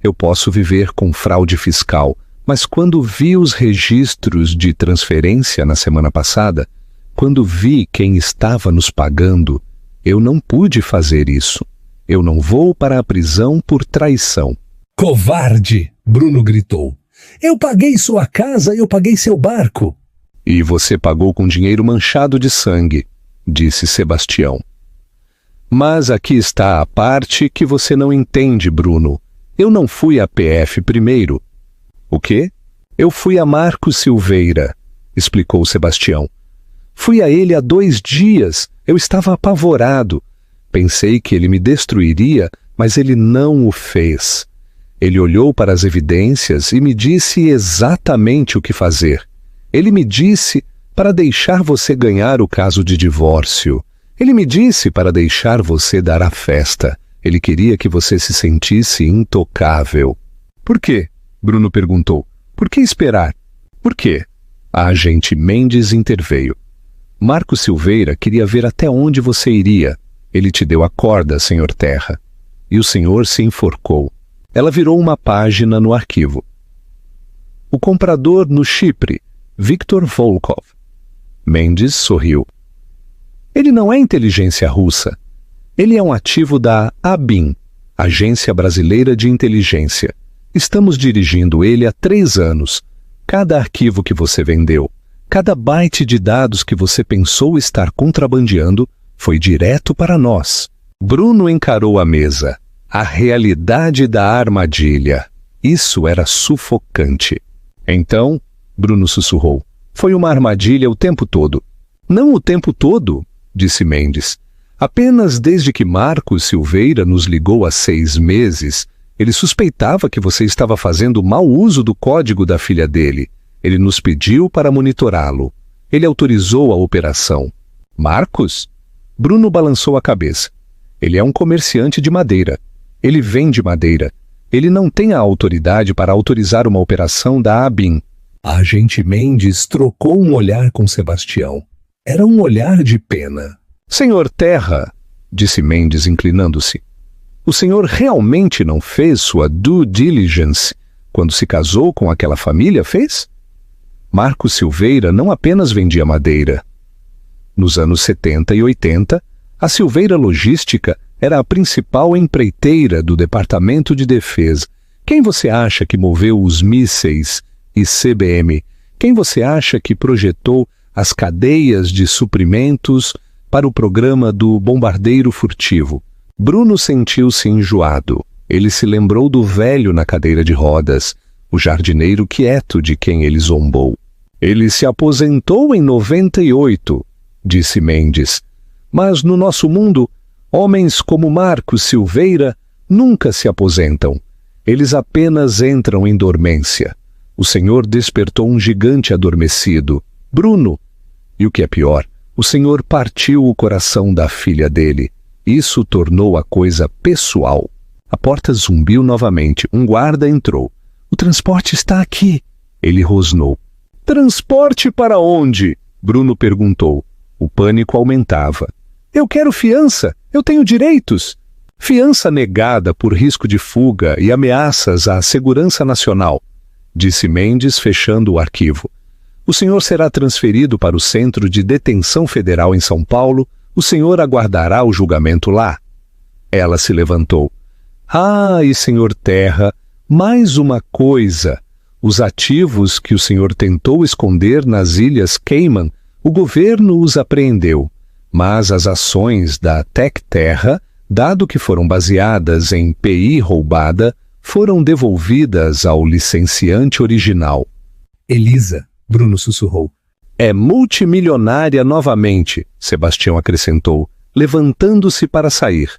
Eu posso viver com fraude fiscal, mas quando vi os registros de transferência na semana passada, quando vi quem estava nos pagando, eu não pude fazer isso. Eu não vou para a prisão por traição. Covarde! Bruno gritou. Eu paguei sua casa e eu paguei seu barco. E você pagou com dinheiro manchado de sangue, disse Sebastião. Mas aqui está a parte que você não entende, Bruno. Eu não fui à PF primeiro. O quê? Eu fui a Marcos Silveira, explicou Sebastião. Fui a ele há 2 dias. Eu estava apavorado. Pensei que ele me destruiria, mas ele não o fez. Ele olhou para as evidências e me disse exatamente o que fazer. Ele me disse para deixar você ganhar o caso de divórcio. Ele me disse para deixar você dar a festa. Ele queria que você se sentisse intocável. Por quê? Bruno perguntou. Por que esperar? Por quê? A agente Mendes interveio. Marcos Silveira queria ver até onde você iria. Ele te deu a corda, senhor Terra. E o senhor se enforcou. Ela virou uma página no arquivo. O comprador no Chipre, Viktor Volkov. Mendes sorriu. Ele não é inteligência russa. Ele é um ativo da ABIN, Agência Brasileira de Inteligência. Estamos dirigindo ele há 3 anos. Cada arquivo que você vendeu, cada byte de dados que você pensou estar contrabandeando, foi direto para nós. Bruno encarou a mesa. A realidade da armadilha. Isso era sufocante. Então, Bruno sussurrou, foi uma armadilha o tempo todo. Não o tempo todo, disse Mendes. Apenas desde que Marcos Silveira nos ligou há 6 meses, ele suspeitava que você estava fazendo mau uso do código da filha dele. Ele nos pediu para monitorá-lo. Ele autorizou a operação. Marcos? Bruno balançou a cabeça. Ele é um comerciante de madeira. Ele vende madeira. Ele não tem a autoridade para autorizar uma operação da ABIN. A agente Mendes trocou um olhar com Sebastião. Era um olhar de pena. Senhor Terra, disse Mendes inclinando-se, o senhor realmente não fez sua due diligence quando se casou com aquela família, fez? Marcos Silveira não apenas vendia madeira. Nos anos 70 e 80, a Silveira Logística era a principal empreiteira do Departamento de Defesa. Quem você acha que moveu os mísseis e CBM? Quem você acha que projetou as cadeias de suprimentos para o programa do bombardeiro furtivo? Bruno sentiu-se enjoado. Ele se lembrou do velho na cadeira de rodas, o jardineiro quieto de quem ele zombou. Ele se aposentou em 98, disse Mendes. Mas no nosso mundo, homens como Marcos Silveira nunca se aposentam. Eles apenas entram em dormência. O senhor despertou um gigante adormecido, Bruno. E o que é pior, o senhor partiu o coração da filha dele. Isso tornou a coisa pessoal. A porta zumbiu novamente. Um guarda entrou. O transporte está aqui. Ele rosnou. Transporte para onde? Bruno perguntou. O pânico aumentava. Eu quero fiança. Eu tenho direitos. Fiança negada por risco de fuga e ameaças à segurança nacional, disse Mendes, fechando o arquivo. O senhor será transferido para o Centro de Detenção Federal em São Paulo. O senhor aguardará o julgamento lá. Ela se levantou. Ah, e senhor Terra, mais uma coisa. Os ativos que o senhor tentou esconder nas Ilhas Cayman, o governo os apreendeu. Mas as ações da Tec Terra, dado que foram baseadas em PI roubada, foram devolvidas ao licenciante original. Elisa, Bruno sussurrou. É multimilionária novamente, Sebastião acrescentou, levantando-se para sair.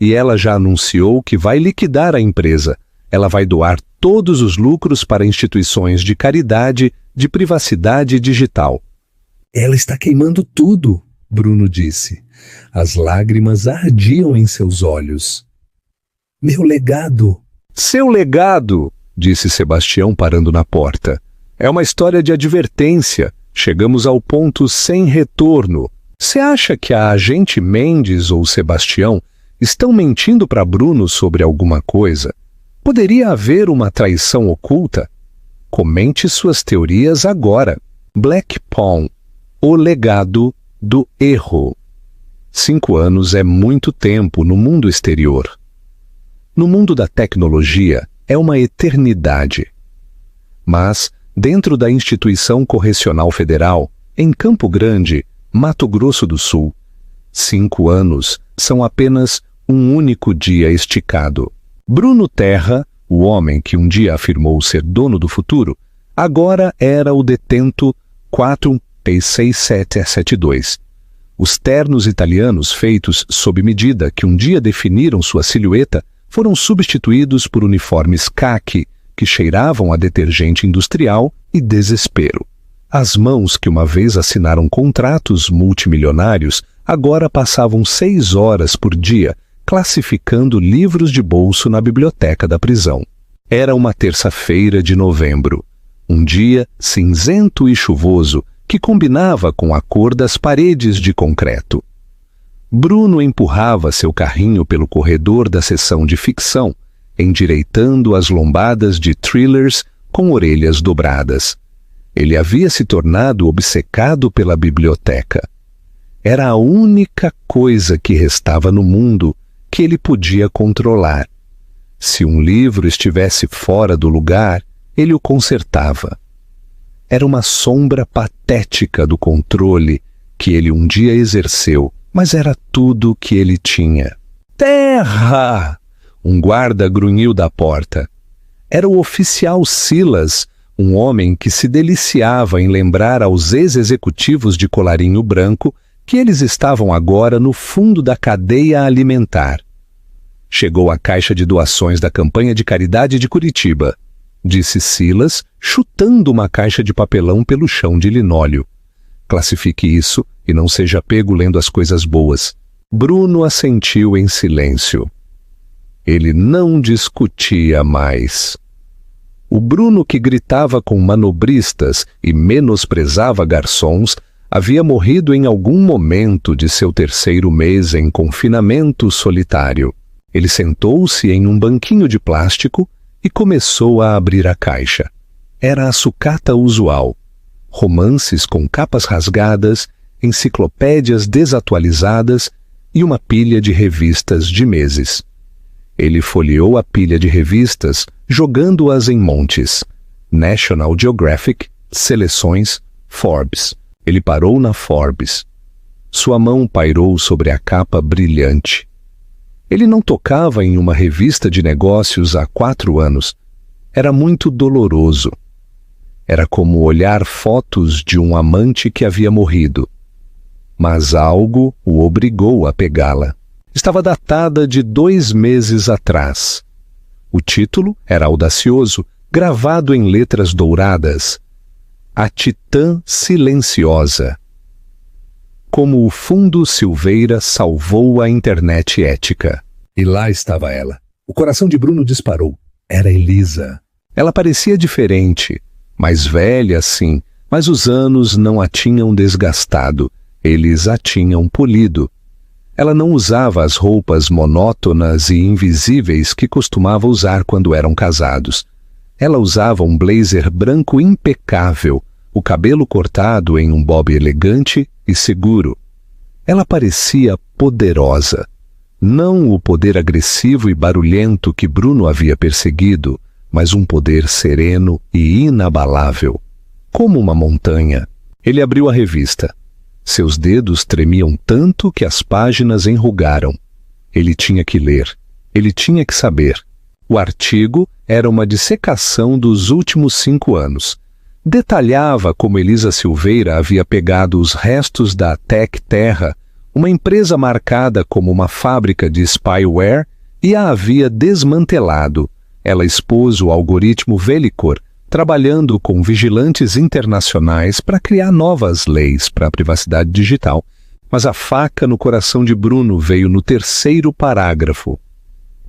E ela já anunciou que vai liquidar a empresa. Ela vai doar todos os lucros para instituições de caridade, de privacidade digital. Ela está queimando tudo, Bruno disse. As lágrimas ardiam em seus olhos. Meu legado! Seu legado, disse Sebastião parando na porta. É uma história de advertência. Chegamos ao ponto sem retorno. Você acha que a agente Mendes ou Sebastião estão mentindo para Bruno sobre alguma coisa? Poderia haver uma traição oculta? Comente suas teorias agora. Black Pawn, o legado do erro. 5 anos é muito tempo no mundo exterior. No mundo da tecnologia, é uma eternidade. Mas, dentro da Instituição Correcional Federal, em Campo Grande, Mato Grosso do Sul, 5 anos são apenas um único dia esticado. Bruno Terra, o homem que um dia afirmou ser dono do futuro, agora era o detento 4P6772. Os ternos italianos feitos sob medida que um dia definiram sua silhueta foram substituídos por uniformes caqui que cheiravam a detergente industrial e desespero. As mãos que uma vez assinaram contratos multimilionários agora passavam 6 horas por dia classificando livros de bolso na biblioteca da prisão. Era uma terça-feira de novembro, um dia cinzento e chuvoso que combinava com a cor das paredes de concreto. Bruno empurrava seu carrinho pelo corredor da seção de ficção, endireitando as lombadas de thrillers com orelhas dobradas. Ele havia se tornado obcecado pela biblioteca. Era a única coisa que restava no mundo que ele podia controlar. Se um livro estivesse fora do lugar, ele o consertava. Era uma sombra patética do controle que ele um dia exerceu, mas era tudo que ele tinha. Terra! Um guarda grunhiu da porta. Era o oficial Silas, um homem que se deliciava em lembrar aos ex-executivos de colarinho branco que eles estavam agora no fundo da cadeia alimentar. Chegou a caixa de doações da campanha de caridade de Curitiba, disse Silas, chutando uma caixa de papelão pelo chão de linóleo. Classifique isso e não seja pego lendo as coisas boas. Bruno assentiu em silêncio. Ele não discutia mais. O Bruno que gritava com manobristas e menosprezava garçons havia morrido em algum momento de seu 3º mês em confinamento solitário. Ele sentou-se em um banquinho de plástico e começou a abrir a caixa. Era a sucata usual. Romances com capas rasgadas, enciclopédias desatualizadas e uma pilha de revistas de meses. Ele folheou a pilha de revistas, jogando-as em montes. National Geographic, Seleções, Forbes. Ele parou na Forbes. Sua mão pairou sobre a capa brilhante. Ele não tocava em uma revista de negócios há 4 anos. Era muito doloroso. Era como olhar fotos de um amante que havia morrido. Mas algo o obrigou a pegá-la. Estava datada de 2 meses atrás. O título era audacioso, gravado em letras douradas. A Titã Silenciosa. Como o Fundo Silveira salvou a internet ética. E lá estava ela. O coração de Bruno disparou. Era Elisa. Ela parecia diferente, mais velha, sim, mas os anos não a tinham desgastado, eles a tinham polido. Ela não usava as roupas monótonas e invisíveis que costumava usar quando eram casados. Ela usava um blazer branco impecável, o cabelo cortado em um bob elegante e seguro. Ela parecia poderosa. Não o poder agressivo e barulhento que Bruno havia perseguido, mas um poder sereno e inabalável. Como uma montanha. Ele abriu a revista. Seus dedos tremiam tanto que as páginas enrugaram. Ele tinha que ler. Ele tinha que saber. O artigo era uma dissecação dos últimos 5 anos. Detalhava como Elisa Silveira havia pegado os restos da Tec Terra, Uma empresa marcada como uma fábrica de spyware e a havia desmantelado. Ela expôs o algoritmo Velicor, trabalhando com vigilantes internacionais para criar novas leis para a privacidade digital. Mas a faca no coração de Bruno veio no terceiro parágrafo.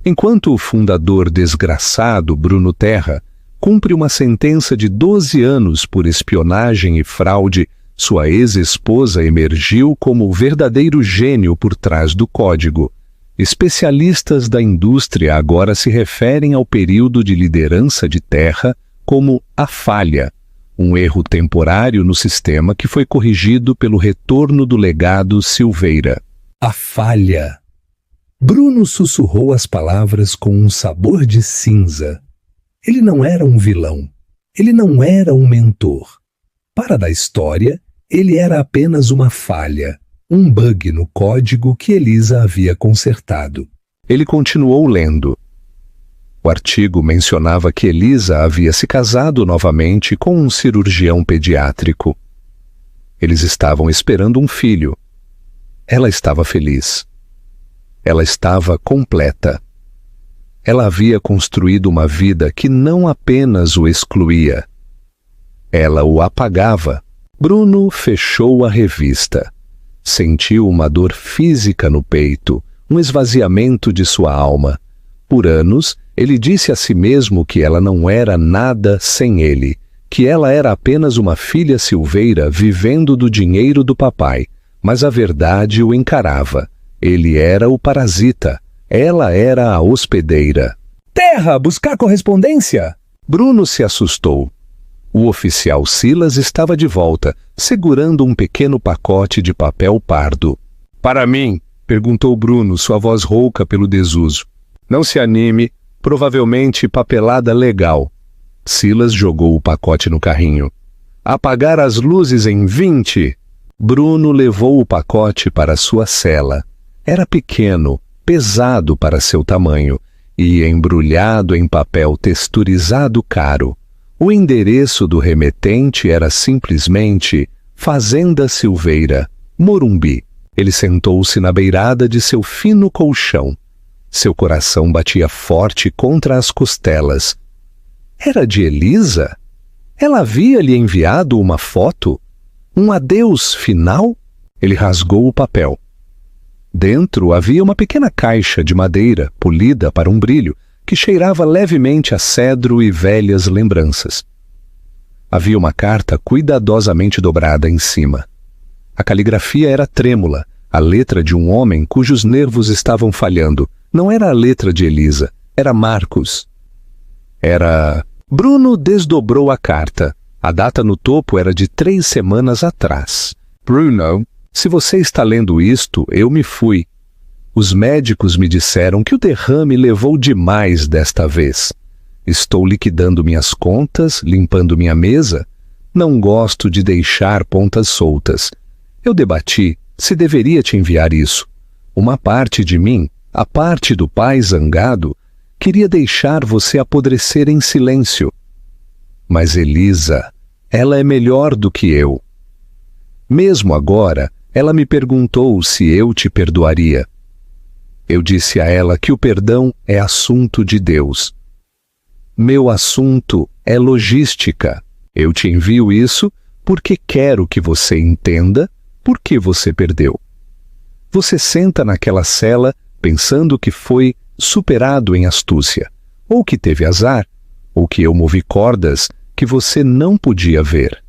Enquanto o fundador desgraçado, Bruno Terra, cumpre uma sentença de 12 anos por espionagem e fraude, sua ex-esposa emergiu como o verdadeiro gênio por trás do código. Especialistas da indústria agora se referem ao período de liderança de Terra como a falha, um erro temporário no sistema que foi corrigido pelo retorno do legado Silveira. A falha. Bruno sussurrou as palavras com um sabor de cinza. Ele não era um vilão. Ele não era um mentor. Para da história, ele era apenas uma falha, um bug no código que Elisa havia consertado. Ele continuou lendo. O artigo mencionava que Elisa havia se casado novamente com um cirurgião pediátrico. Eles estavam esperando um filho. Ela estava feliz. Ela estava completa. Ela havia construído uma vida que não apenas o excluía. Ela o apagava. Bruno fechou a revista. Sentiu uma dor física no peito, um esvaziamento de sua alma. Por anos, ele disse a si mesmo que ela não era nada sem ele, que ela era apenas uma filha Silveira vivendo do dinheiro do papai, mas a verdade o encarava. Ele era o parasita, ela era a hospedeira. Terra, buscar correspondência! Bruno se assustou. O oficial Silas estava de volta, segurando um pequeno pacote de papel pardo. Para mim, perguntou Bruno, sua voz rouca pelo desuso. Não se anime, provavelmente papelada legal. Silas jogou o pacote no carrinho. Apagar as luzes em 20. Bruno levou o pacote para sua cela. Era pequeno, pesado para seu tamanho e embrulhado em papel texturizado caro. O endereço do remetente era simplesmente Fazenda Silveira, Morumbi. Ele sentou-se na beirada de seu fino colchão. Seu coração batia forte contra as costelas. Era de Elisa? Ela havia lhe enviado uma foto? Um adeus final? Ele rasgou o papel. Dentro havia uma pequena caixa de madeira, polida para um brilho, que cheirava levemente a cedro e velhas lembranças. Havia uma carta cuidadosamente dobrada em cima. A caligrafia era trêmula, a letra de um homem cujos nervos estavam falhando. Não era a letra de Elisa, era Marcos. Bruno desdobrou a carta. A data no topo era de 3 semanas atrás. Bruno, se você está lendo isto, eu me fui. Os médicos me disseram que o derrame levou demais desta vez. Estou liquidando minhas contas, limpando minha mesa. Não gosto de deixar pontas soltas. Eu debati se deveria te enviar isso. Uma parte de mim, a parte do pai zangado, queria deixar você apodrecer em silêncio. Mas Elisa, ela é melhor do que eu. Mesmo agora, ela me perguntou se eu te perdoaria. Eu disse a ela que o perdão é assunto de Deus. Meu assunto é logística. Eu te envio isso porque quero que você entenda por que você perdeu. Você senta naquela cela pensando que foi superado em astúcia, ou que teve azar, ou que eu movi cordas que você não podia ver.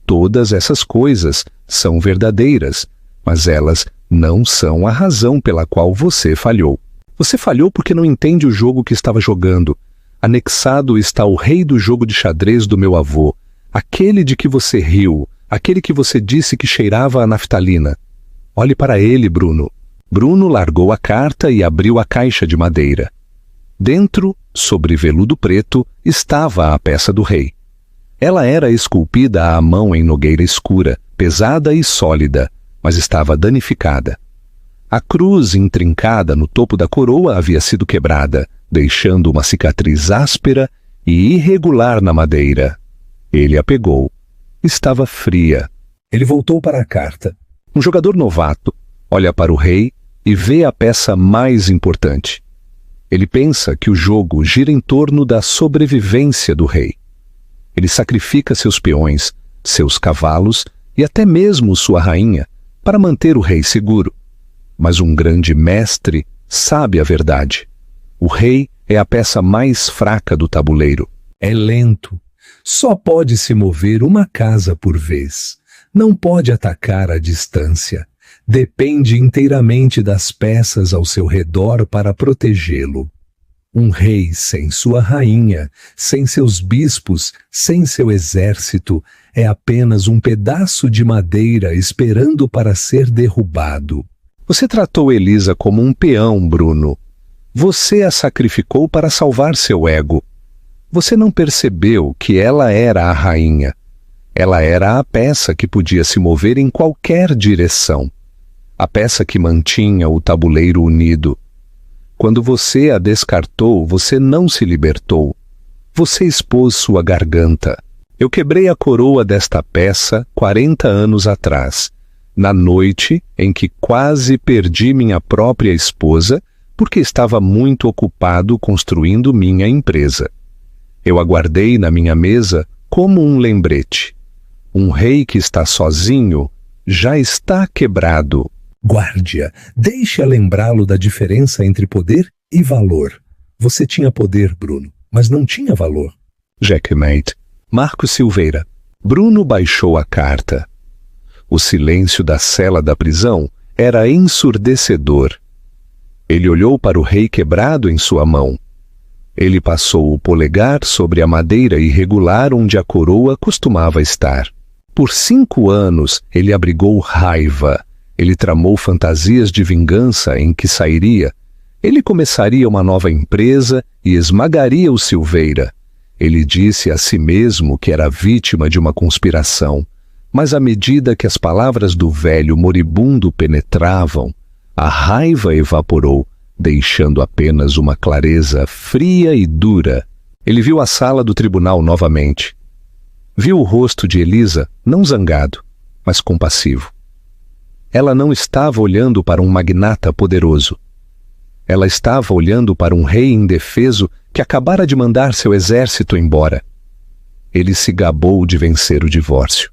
Todas essas coisas são verdadeiras, mas elas não são a razão pela qual você falhou. Você falhou porque não entende o jogo que estava jogando. Anexado está o rei do jogo de xadrez do meu avô, aquele de que você riu, aquele que você disse que cheirava a naftalina. Olhe para ele, Bruno. Bruno largou a carta e abriu a caixa de madeira. Dentro, sobre veludo preto, estava a peça do rei. Ela era esculpida à mão em nogueira escura, pesada e sólida, mas estava danificada. A cruz intrincada no topo da coroa havia sido quebrada, deixando uma cicatriz áspera e irregular na madeira. Ele a pegou. Estava fria. Ele voltou para a carta. Um jogador novato, olha para o rei e vê a peça mais importante. Ele pensa que o jogo gira em torno da sobrevivência do rei. Ele sacrifica seus peões, seus cavalos e até mesmo sua rainha para manter o rei seguro. Mas um grande mestre sabe a verdade. O rei é a peça mais fraca do tabuleiro. É lento. Só pode se mover uma casa por vez. Não pode atacar à distância. Depende inteiramente das peças ao seu redor para protegê-lo. Um rei sem sua rainha, sem seus bispos, sem seu exército, é apenas um pedaço de madeira esperando para ser derrubado. Você tratou Elisa como um peão, Bruno. Você a sacrificou para salvar seu ego. Você não percebeu que ela era a rainha. Ela era a peça que podia se mover em qualquer direção. A peça que mantinha o tabuleiro unido. Quando você a descartou, você não se libertou. Você expôs sua garganta. Eu quebrei a coroa desta peça 40 anos atrás, na noite em que quase perdi minha própria esposa porque estava muito ocupado construindo minha empresa. Eu a guardei na minha mesa como um lembrete. Um rei que está sozinho já está quebrado. Guarde-a, deixe-a lembrá-lo da diferença entre poder e valor. Você tinha poder, Bruno, mas não tinha valor. Checkmate. Marco Silveira. Bruno baixou a carta. O silêncio da cela da prisão era ensurdecedor. Ele olhou para o rei quebrado em sua mão. Ele passou o polegar sobre a madeira irregular onde a coroa costumava estar. Por 5 anos ele abrigou raiva. Ele tramou fantasias de vingança em que sairia. Ele começaria uma nova empresa e esmagaria o Silveira. Ele disse a si mesmo que era vítima de uma conspiração. Mas à medida que as palavras do velho moribundo penetravam, a raiva evaporou, deixando apenas uma clareza fria e dura. Ele viu a sala do tribunal novamente. Viu o rosto de Elisa, não zangado, mas compassivo. Ela não estava olhando para um magnata poderoso. Ela estava olhando para um rei indefeso que acabara de mandar seu exército embora. Ele se gabou de vencer o divórcio.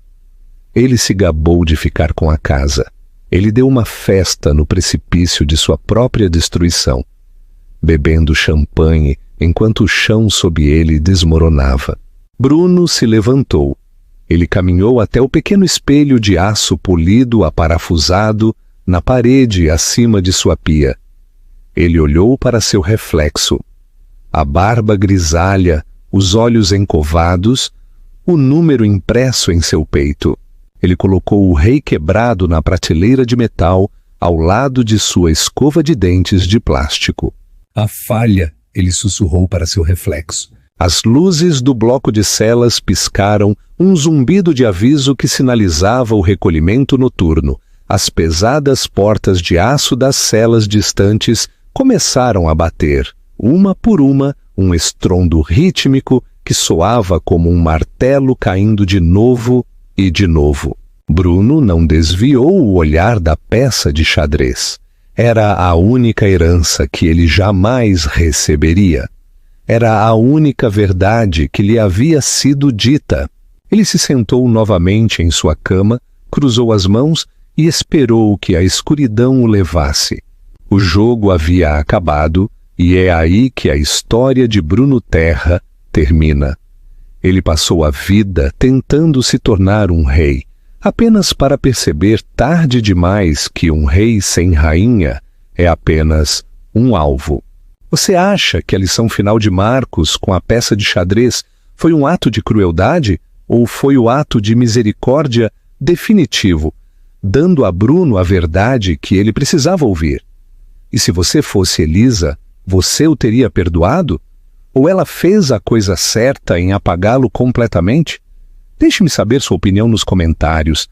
Ele se gabou de ficar com a casa. Ele deu uma festa no precipício de sua própria destruição, bebendo champanhe enquanto o chão sob ele desmoronava. Bruno se levantou. Ele caminhou até o pequeno espelho de aço polido aparafusado na parede acima de sua pia. Ele olhou para seu reflexo. A barba grisalha, os olhos encovados, o número impresso em seu peito. Ele colocou o rei quebrado na prateleira de metal ao lado de sua escova de dentes de plástico. A falha, ele sussurrou para seu reflexo. As luzes do bloco de celas piscaram, um zumbido de aviso que sinalizava o recolhimento noturno. As pesadas portas de aço das celas distantes começaram a bater, uma por uma, um estrondo rítmico que soava como um martelo caindo de novo e de novo. Bruno não desviou o olhar da peça de xadrez. Era a única herança que ele jamais receberia. Era a única verdade que lhe havia sido dita. Ele se sentou novamente em sua cama, cruzou as mãos e esperou que a escuridão o levasse. O jogo havia acabado e é aí que a história de Bruno Terra termina. Ele passou a vida tentando se tornar um rei, apenas para perceber tarde demais que um rei sem rainha é apenas um alvo. Você acha que a lição final de Marcos com a peça de xadrez foi um ato de crueldade ou foi o ato de misericórdia definitivo, dando a Bruno a verdade que ele precisava ouvir? E se você fosse Elisa, você o teria perdoado? Ou ela fez a coisa certa em apagá-lo completamente? Deixe-me saber sua opinião nos comentários.